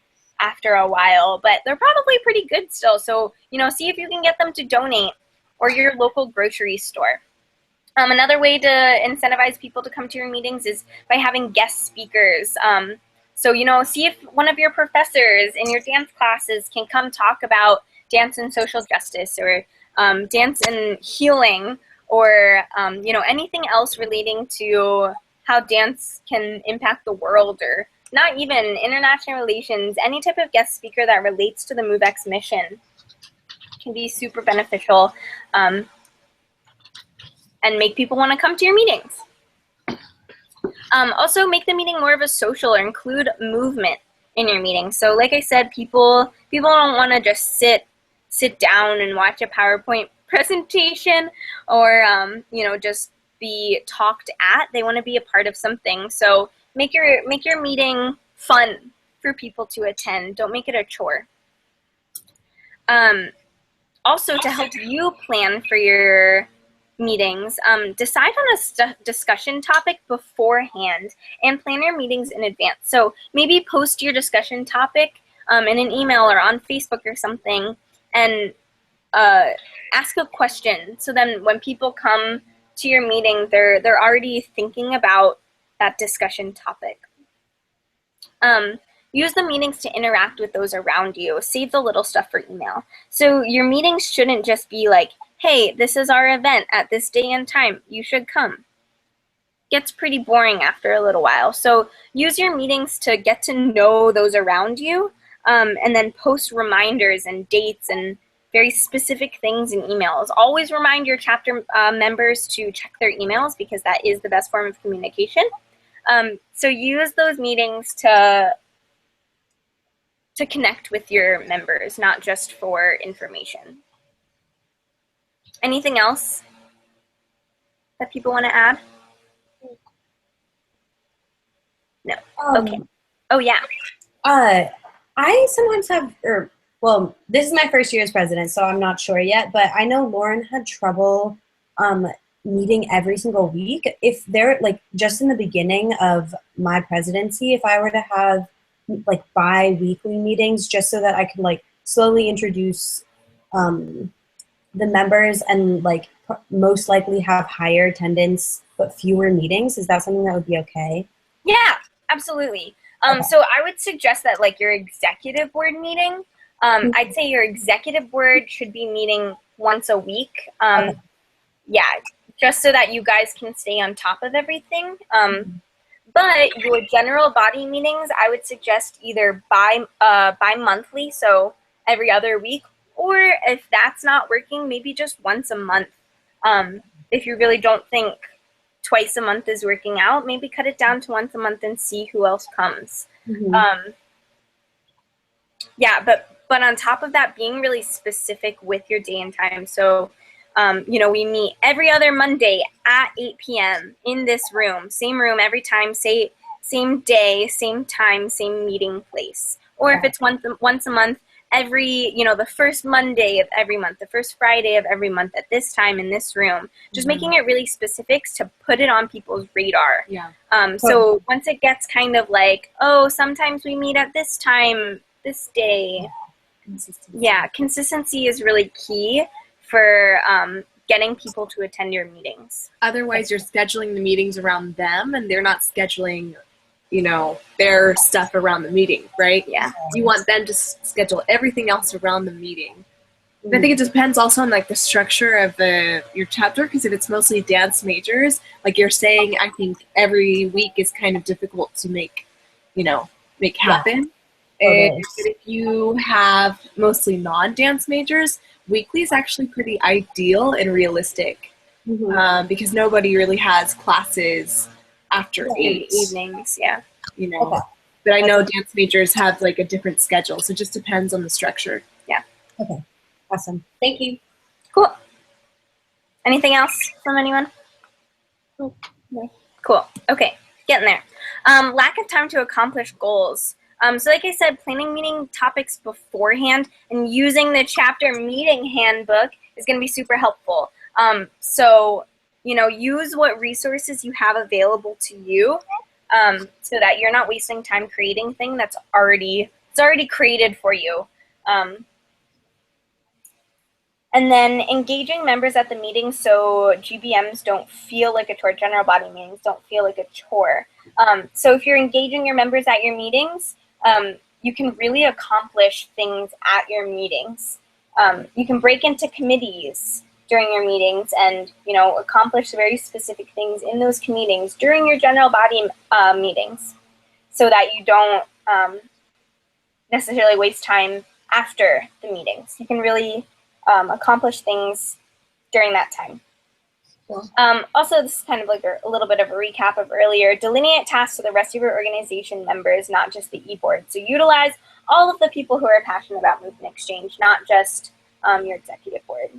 a while, but they're probably pretty good still. So, you know, see if you can get them to donate, or your local grocery store. Another way to incentivize people to come to your meetings is by having guest speakers. So, you know, see if one of your professors in your dance classes can come talk about dance and social justice, or dance and healing, or, you know, anything else relating to how dance can impact the world, or not even international relations. Any type of guest speaker that relates to the MoveEx mission can be super beneficial and make people want to come to your meetings. Also, make the meeting more of a social, or include movement in your meeting. So like I said, people don't want to just sit down and watch a PowerPoint presentation, or you know, just be talked at. They want to be a part of something. So make your meeting fun for people to attend. Don't make it a chore. Also, to help you plan for your meetings, decide on a discussion topic beforehand and plan your meetings in advance. So maybe post your discussion topic in an email or on Facebook or something, and ask a question. So then when people come to your meeting, they're already thinking about that discussion topic. Use the meetings to interact with those around you. Save the little stuff for email. So your meetings shouldn't just be like, hey, this is our event at this day and time, you should come. Gets pretty boring after a little while. So use your meetings to get to know those around you, and then post reminders and dates and very specific things in emails. Always remind your chapter members to check their emails, because that is the best form of communication. So use those meetings to connect with your members, not just for information. Anything else that people want to add? No. Okay. Oh, yeah. I sometimes have, well, this is my first year as president, so I'm not sure yet, but I know Lauren had trouble meeting every single week. If they're, like, just in the beginning of my presidency, if I were to have, like, bi-weekly meetings, just so that I could, like, slowly introduce the members and, like, most likely have higher attendance but fewer meetings, is that something that would be okay? Yeah, absolutely. Okay. So I would suggest that, like, your executive board meeting, I'd say your executive board should be meeting once a week. Okay. Yeah, just so that you guys can stay on top of everything. But your general body meetings, I would suggest either bi-monthly, so every other week, or if that's not working, maybe just once a month. If you really don't think twice a month is working out, maybe cut it down to once a month and see who else comes. Yeah, but on top of that, being really specific with your day and time. So, you know, we meet every other Monday at 8 p.m. in this room, same room every time, same day, same time, same meeting place. Or if it's once a month, every, you know, the first Monday of every month, the first Friday of every month at this time in this room, just making it really specific to put it on people's radar. Yeah. So once it gets kind of like, oh, sometimes we meet at this time, this day. Consistency. Yeah, consistency is really key for getting people to attend your meetings. Otherwise, you're scheduling the meetings around them, and they're not scheduling, you know, their stuff around the meeting, right? Yeah. You want them to schedule everything else around the meeting. And I think it depends also on like the structure of your chapter, because if it's mostly dance majors, like you're saying, I think every week is kind of difficult to make happen. Totally. But if you have mostly non-dance majors, weekly is actually pretty ideal and realistic, because nobody really has classes after In 8. the evenings, yeah. Okay. But I know dance majors have like a different schedule, so it just depends on the structure. Okay. Awesome. Thank you. Cool. Anything else from anyone? No. Cool. Okay, getting there. Lack of time to accomplish goals. So like I said, planning meeting topics beforehand and using the chapter meeting handbook is going to be super helpful. So, use what resources you have available to you, so that you're not wasting time creating thing that's already created for you. And then engaging members at the meeting so GBMs don't feel like a chore, general body meetings don't feel like a chore. So if you're engaging your members at your meetings, you can really accomplish things at your meetings. You can break into committees during your meetings and, accomplish very specific things in those meetings during your general body meetings, so that you don't necessarily waste time after the meetings. You can really accomplish things during that time. Cool. Also, this is kind of like a little bit of a recap of earlier. Delineate tasks to the rest of your organization members, not just the e-board. So utilize all of the people who are passionate about Movement Exchange, not just your executive board.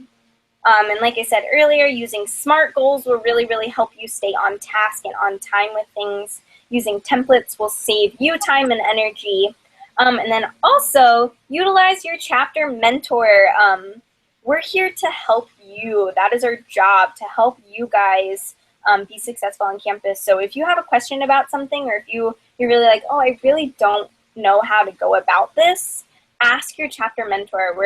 And like I said earlier, using SMART goals will really, really help you stay on task and on time with things. Using templates will save you time and energy. And then also utilize your chapter mentor. We're here to help you. That is our job, to help you guys be successful on campus. So if you have a question about something, or if you're really like, oh, I really don't know how to go about this, ask your chapter mentor.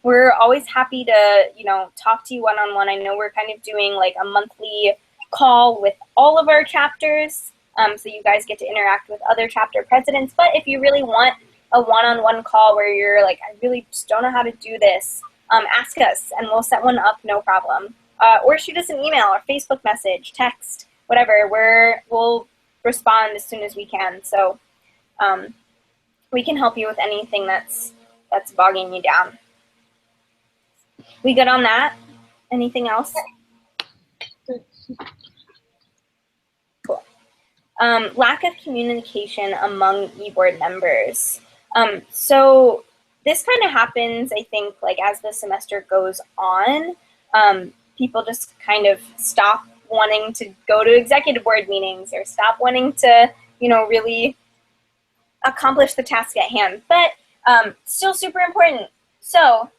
We're always happy to, talk to you one-on-one. I know we're kind of doing like a monthly call with all of our chapters, so you guys get to interact with other chapter presidents. But if you really want a one-on-one call where you're like, I really just don't know how to do this, ask us and we'll set one up, no problem. Or shoot us an email or Facebook message, text, whatever. We'll respond as soon as we can. So we can help you with anything that's bogging you down. We good on that? Anything else? Cool. Lack of communication among e-board members. So this kind of happens, I think, like as the semester goes on. People just kind of stop wanting to go to executive board meetings or stop wanting to, really accomplish the task at hand. But still super important. So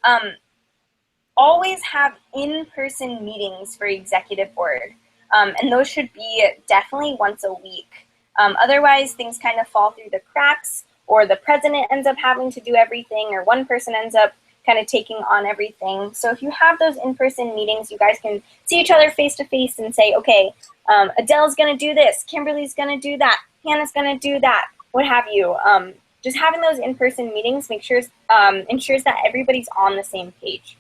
always have in-person meetings for executive board. And those should be definitely once a week. Otherwise, things kind of fall through the cracks, or the president ends up having to do everything, or one person ends up kind of taking on everything. So if you have those in-person meetings, you guys can see each other face-to-face and say, okay, Adele's going to do this, Kimberly's going to do that, Hannah's going to do that, what have you. Just having those in-person meetings ensures that everybody's on the same page.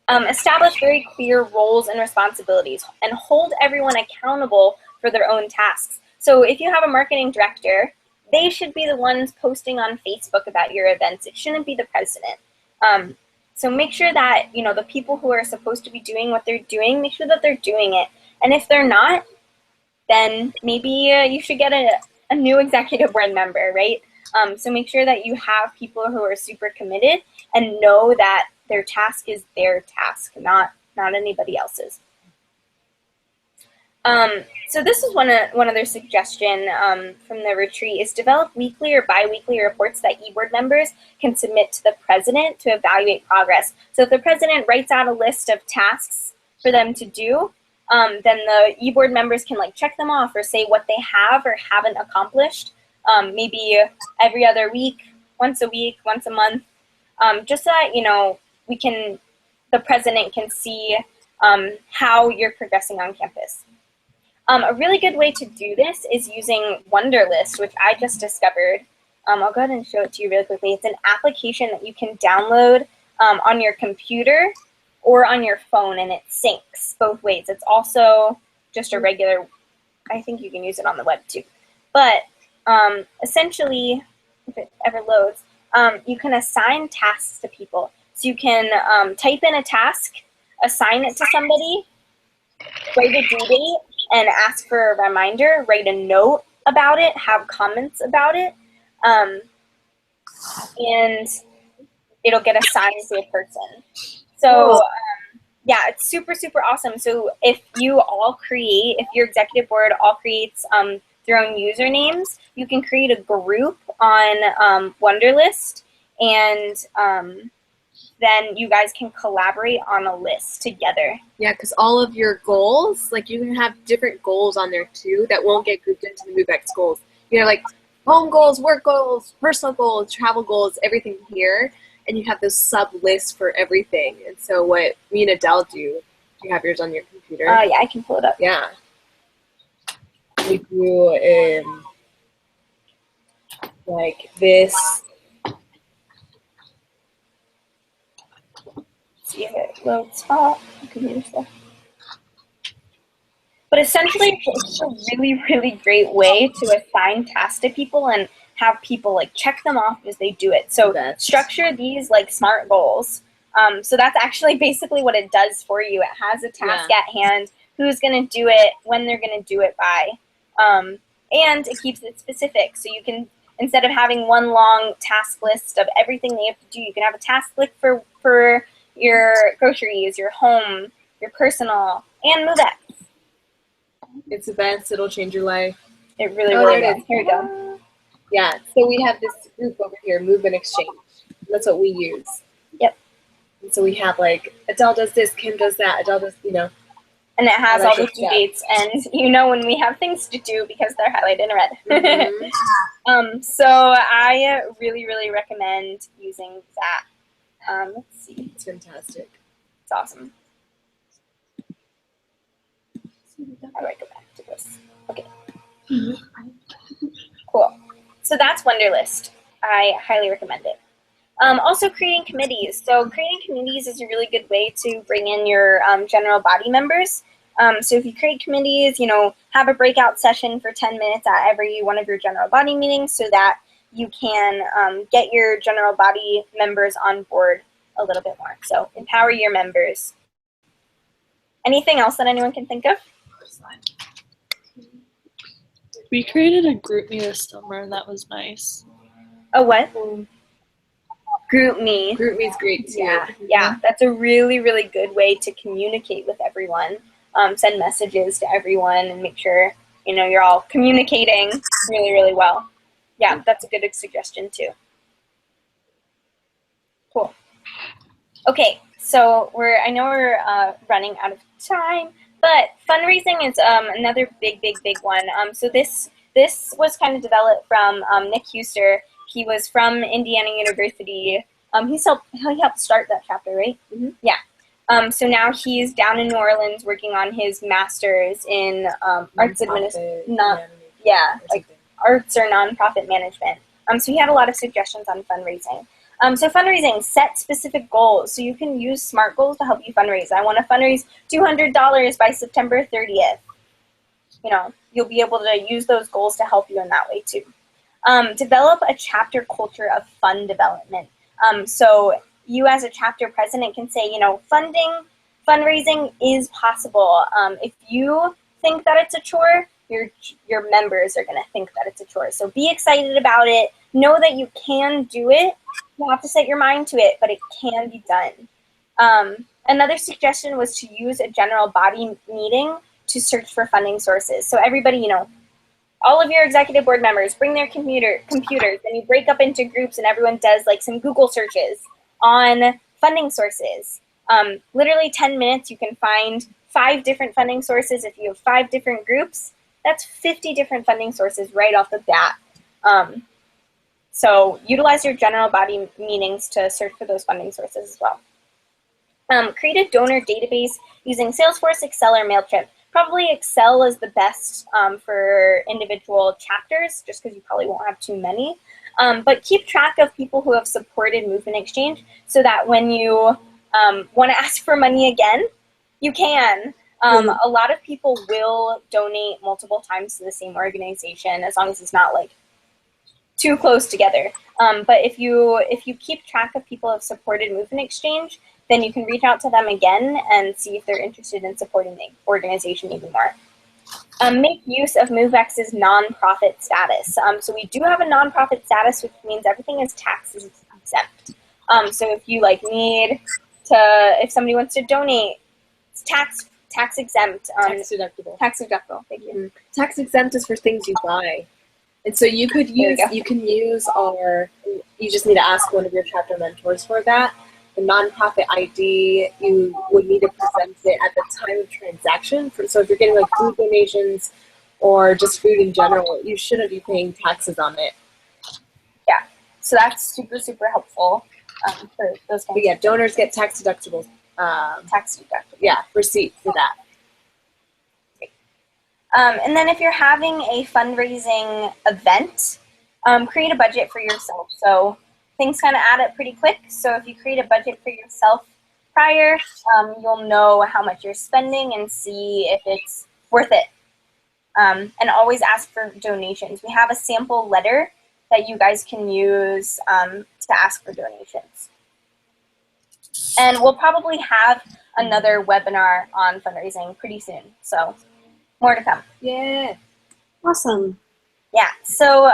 Establish very clear roles and responsibilities and hold everyone accountable for their own tasks. So if you have a marketing director, they should be the ones posting on Facebook about your events. It shouldn't be the president. So make sure that, the people who are supposed to be doing what they're doing, make sure that they're doing it. And if they're not, then maybe you should get a new executive board member, right? So make sure that you have people who are super committed and know that their task is their task, not anybody else's. So this is one other suggestion from the retreat is develop weekly or bi-weekly reports that e-board members can submit to the president to evaluate progress. So if the president writes out a list of tasks for them to do, then the e-board members can check them off or say what they have or haven't accomplished, maybe every other week, once a week, once a month, just so that, the president can see how you're progressing on campus. A really good way to do this is using Wunderlist, which I just discovered. I'll go ahead and show it to you really quickly. It's an application that you can download on your computer or on your phone, and it syncs both ways. It's also just a regular, I think you can use it on the web too. But essentially, if it ever loads, you can assign tasks to people. So you can type in a task, assign it to somebody, write a due date, and ask for a reminder, write a note about it, have comments about it, and it'll get assigned to a person. So yeah, it's super, super awesome. So if you all create, if your executive board all creates their own usernames, you can create a group on Wunderlist, and then you guys can collaborate on a list together. Yeah, because all of your goals, like you can have different goals on there too that won't get grouped into the MoveEx goals. You know, like home goals, work goals, personal goals, travel goals, everything here. And you have those sub lists for everything. And so what me and Adele do you have yours on your computer? Yeah, I can pull it up. Yeah. We do like this. See if it loads up. Computer stuff. But essentially, it's a really, really great way to assign tasks to people and have people like check them off as they do it. So structure these like SMART goals. So that's actually basically what it does for you. It has a task at hand, who's going to do it, when they're going to do it by, and it keeps it specific. So you can, instead of having one long task list of everything they have to do, you can have a task list for your groceries, your home, your personal, and MoveEx. It's the best. It'll change your life. It really, really does. Here we go. Yeah. So we have this group over here, Move and Exchange. That's what we use. Yep. And so we have like Adele does this, Kim does that, Adele does, you know. And it has all the due dates, and you know when we have things to do because they're highlighted in red. Mm-hmm. So I really, really recommend using that. Let's see. It's fantastic. It's awesome. How do I go back to this? Okay. Cool. So that's Wunderlist. I highly recommend it. Also creating committees. So creating committees is a really good way to bring in your general body members. So if you create committees, you know, have a breakout session for 10 minutes at every one of your general body meetings so that you can get your general body members on board a little bit more. So empower your members. Anything else that anyone can think of? We created a group me this summer, and that was nice. A what? Group me. Group me's great too. Yeah, that's a really, really good way to communicate with everyone. Send messages to everyone and make sure, you know, you're all communicating really, really well. Yeah, that's a good suggestion too. Cool. Okay, so I know we're running out of time, but fundraising is another big, big, big one. So this was kind of developed from Nick Huster. He was from Indiana University. He helped start that chapter, right? Mm-hmm. Yeah. So now he's down in New Orleans working on his master's in arts administration. Arts or nonprofit management. So he had a lot of suggestions on fundraising. So fundraising, set specific goals. So you can use SMART goals to help you fundraise. I want to fundraise $200 by September 30th. You know, you'll be able to use those goals to help you in that way too. Develop a chapter culture of fun development. So you as a chapter president can say, you know, fundraising is possible. If you think that it's a chore, your members are going to think that it's a chore. So be excited about it. Know that you can do it. You have to set your mind to it, but it can be done. Another suggestion was to use a general body meeting to search for funding sources. So everybody, you know, all of your executive board members bring their computers, and you break up into groups, and everyone does like some Google searches on funding sources. Literally 10 minutes, you can find 5 different funding sources. If you have 5 different groups, that's 50 different funding sources right off the bat. So utilize your general body meetings to search for those funding sources as well. Create a donor database using Salesforce, Excel, or MailChimp. Probably Excel is the best for individual chapters, just because you probably won't have too many. But keep track of people who have supported Movement Exchange so that when you want to ask for money again, you can. A lot of people will donate multiple times to the same organization as long as it's not like too close together. But if you keep track of people who have supported Movement Exchange, then you can reach out to them again and see if they're interested in supporting the organization even more. Make use of MoveEx's nonprofit status. So we do have a nonprofit status, which means everything is tax exempt. So if you need if somebody wants to donate, it's tax exempt. Tax deductible. Tax deductible. Thank you. Mm-hmm. Tax exempt is for things you buy. And so you can use our, you just need to ask one of your chapter mentors for that. The nonprofit ID, you would need to present it at the time of transaction. So if you're getting food donations or just food in general, you shouldn't be paying taxes on it. Yeah, so that's super, super helpful for those kinds. But yeah, donors get tax deductible. Yeah, receipt for that. And then if you're having a fundraising event, create a budget for yourself. So things kind of add up pretty quick. So if you create a budget for yourself prior, you'll know how much you're spending and see if it's worth it. And always ask for donations. We have a sample letter that you guys can use to ask for donations. And we'll probably have another webinar on fundraising pretty soon. So more to come. Yeah. Awesome. Yeah, so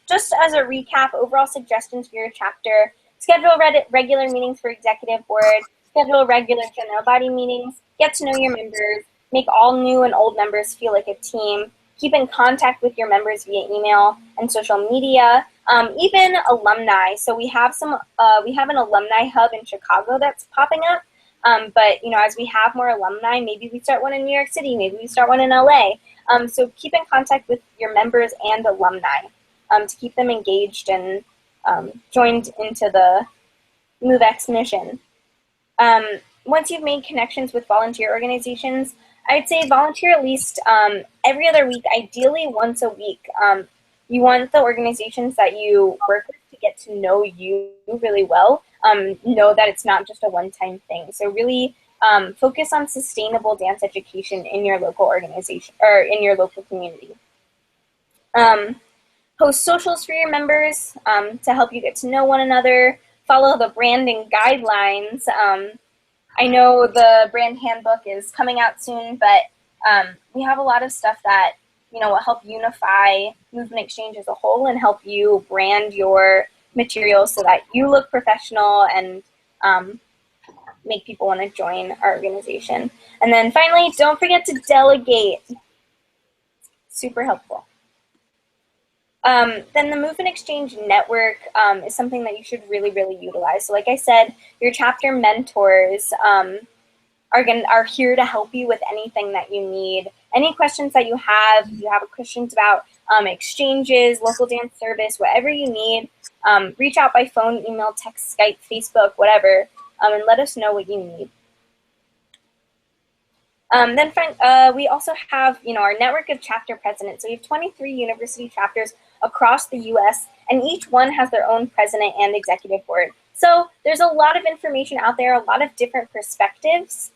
just as a recap, overall suggestions for your chapter: schedule regular meetings for executive board, schedule regular general body meetings, get to know your members, make all new and old members feel like a team, keep in contact with your members via email and social media, even alumni. So we have an alumni hub in Chicago that's popping up. But as we have more alumni, maybe we start one in New York City, maybe we start one in LA. So keep in contact with your members and alumni to keep them engaged and joined into the MoveEx mission. Once you've made connections with volunteer organizations, I'd say volunteer at least every other week, ideally once a week. You want the organizations that you work with to get to know you really well. Know that it's not just a one-time thing. So really focus on sustainable dance education in your local organization or in your local community. Post socials for your members to help you get to know one another. Follow the branding guidelines. I know the brand handbook is coming out soon, but we have a lot of stuff that will help unify Movement Exchange as a whole and help you brand your material so that you look professional and make people want to join our organization. And then finally, don't forget to delegate. Super helpful. Then the Movement Exchange network is something that you should really, really utilize. So like I said, your chapter mentors are here to help you with anything that you need. Any questions that you have, if you have questions about exchanges, local dance service, whatever you need, reach out by phone, email, text, Skype, Facebook, whatever, and let us know what you need. Then we also have our network of chapter presidents. So we have 23 university chapters across the U.S., and each one has their own president and executive board. So there's a lot of information out there, a lot of different perspectives.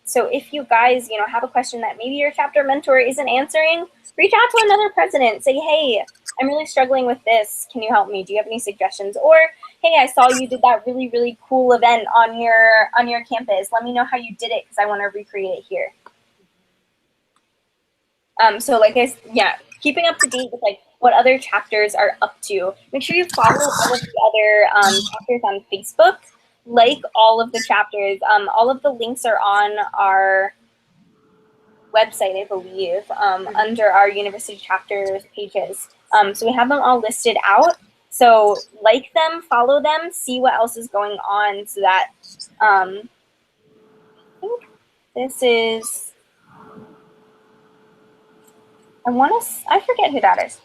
So if you guys, have a question that maybe your chapter mentor isn't answering, reach out to another president. Say, hey, I'm really struggling with this. Can you help me? Do you have any suggestions? Or, hey, I saw you did that really, really cool event on your campus. Let me know how you did it because I want to recreate it here. So keeping up to date with what other chapters are up to. Make sure you follow all of the other chapters on Facebook. Like all of the chapters. All of the links are on our website, I believe, under our university chapters pages. So we have them all listed out. So like them, follow them, see what else is going on so that I think this is, I forget who that is.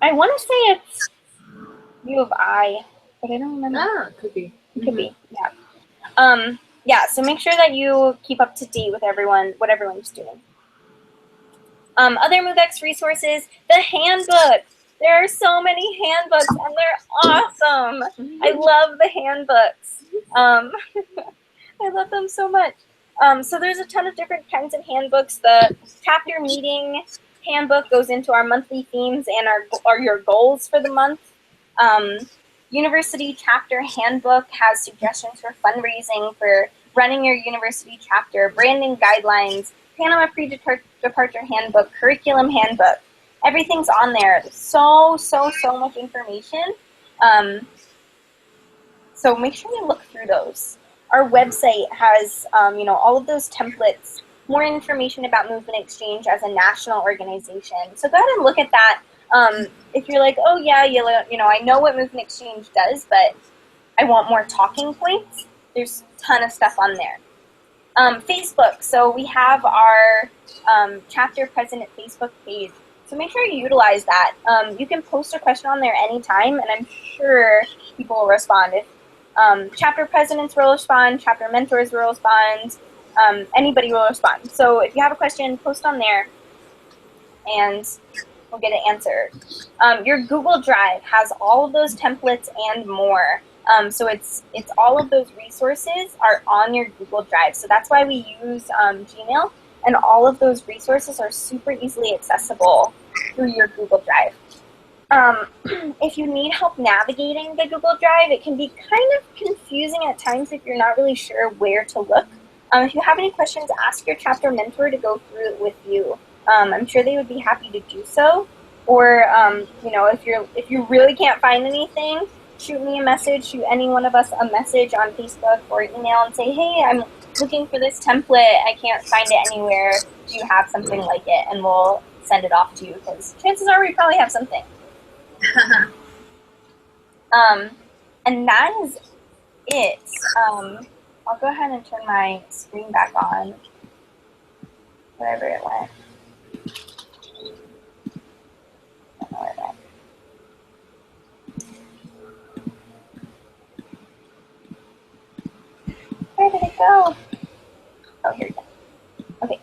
I want to say it's U of I, but I don't remember. Ah, could be. It could be, yeah. Yeah, so make sure that you keep up to date with what everyone's doing. Other MoveEx resources, the handbook. There are so many handbooks, and they're awesome. I love the handbooks. I love them so much. So there's a ton of different kinds of handbooks. The chapter meeting handbook goes into our monthly themes and your goals for the month. University chapter handbook has suggestions for fundraising, for running your university chapter, branding guidelines, Panama pre-departure handbook, curriculum handbook. Everything's on there. So much information. So make sure you look through those. Our website has, all of those templates, more information about Movement Exchange as a national organization. So go ahead and look at that. If you're like, oh yeah, I know what Movement Exchange does, but I want more talking points, there's a ton of stuff on there. Facebook. So we have our chapter president Facebook page. So make sure you utilize that. You can post a question on there anytime, and I'm sure people will respond. If chapter presidents will respond, chapter mentors will respond, anybody will respond. So if you have a question, post on there, and we'll get it answered. Your Google Drive has all of those templates and more. So it's all of those resources are on your Google Drive. So that's why we use Gmail, and all of those resources are super easily accessible through your Google Drive. If you need help navigating the Google Drive, it can be kind of confusing at times if you're not really sure where to look. If you have any questions, ask your chapter mentor to go through it with you. I'm sure they would be happy to do so. Or if you really can't find anything, shoot me a message, shoot any one of us a message on Facebook or email and say, hey, I'm looking for this template. I can't find it anywhere. Do you have something like it? And we'll send it off to you, because chances are we probably have something. And that is it. I'll go ahead and turn my screen back on, wherever it went. I don't know where it went. Where did it go? Oh, here we go. Okay.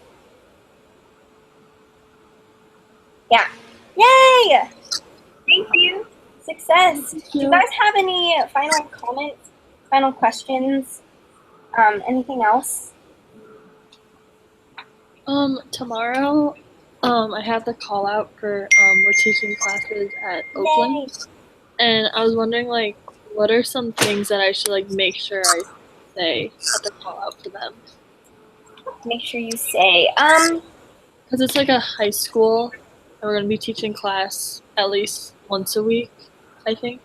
Yeah. Yay! Thank you. Success. Do you guys have any final comments, final questions? Anything else? Tomorrow, I have the call out for, we're teaching classes at Oakland. And I was wondering, like, what are some things that I should, like, make sure I say at the call out for them? Make sure you say. Because it's like a high school, and we're going to be teaching class at least once a week, I think.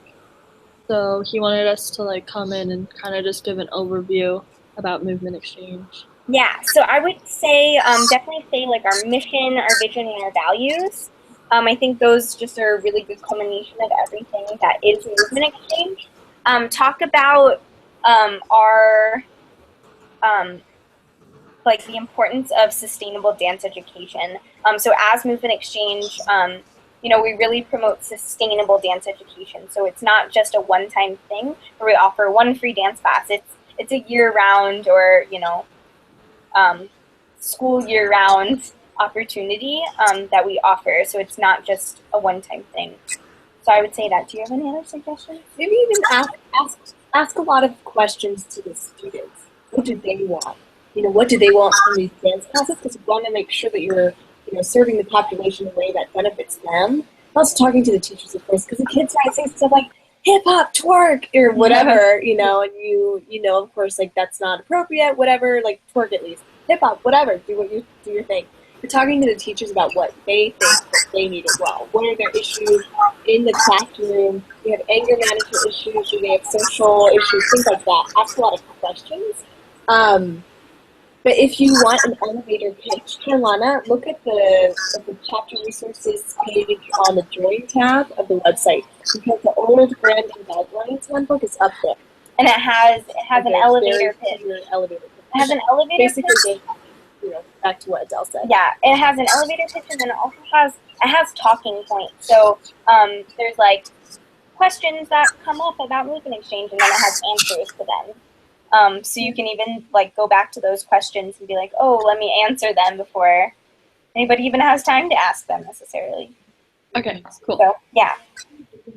So he wanted us to, like, come in and kind of just give an overview about Movement Exchange. Yeah, so I would say definitely say like our mission, our vision, and our values. I think those just are a really good culmination of everything that is Movement Exchange. Talk about our like the importance of sustainable dance education. So as Movement Exchange, we really promote sustainable dance education. So it's not just a one-time thing where we offer one free dance class. It's a year-round or school year-round opportunity that we offer. So it's not just a one-time thing. So I would say that. Do you have any other suggestions? Maybe even ask a lot of questions to the students. What do they want? What do they want from these dance classes? Because you want to make sure that you're, serving the population in a way that benefits them. Also talking to the teachers, of course, because the kids might say stuff like hip hop, twerk, or whatever, and you of course, like that's not appropriate, whatever, like twerk at least, hip hop, whatever, do your thing. You're talking to the teachers about what they think that they need as well. What are their issues in the classroom? Do you have anger management issues? Do they have social issues? Things like that. Ask a lot of questions. But if you want an elevator pitch, Carolina, look at the chapter resources page on the Join tab of the website, because the old branding guidelines handbook is up there. And it has an elevator pitch. It has an elevator Basically, pitch. Back to what Adele said. Yeah, it has an elevator pitch, and then it also has talking points. So there's like questions that come up about Movement Exchange, and then it has answers to them. So you can even like go back to those questions and be like, oh, let me answer them before anybody even has time to ask them necessarily. Okay, cool. So yeah,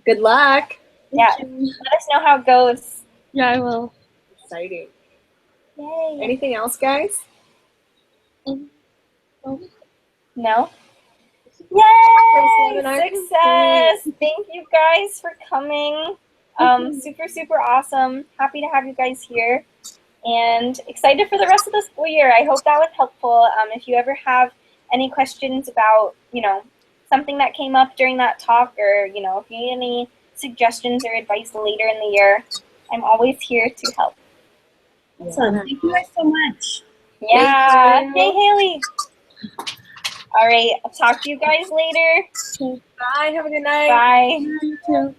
Good luck. yeah. Thank you. Let us know how it goes. Yeah, I will. Exciting. Yay. Anything else, guys? Oh, No? First Yay! webinar Success! Thank you guys for coming. Super, super awesome. Happy to have you guys here. And excited for the rest of the school year. I hope that was helpful. If you ever have any questions about, something that came up during that talk, or, if you need any suggestions or advice later in the year, I'm always here to help. Awesome. Thank you guys so much. Yeah. Thank you. Hey, Haley. All right. I'll talk to you guys later. Bye. Have a good night. Bye. you too.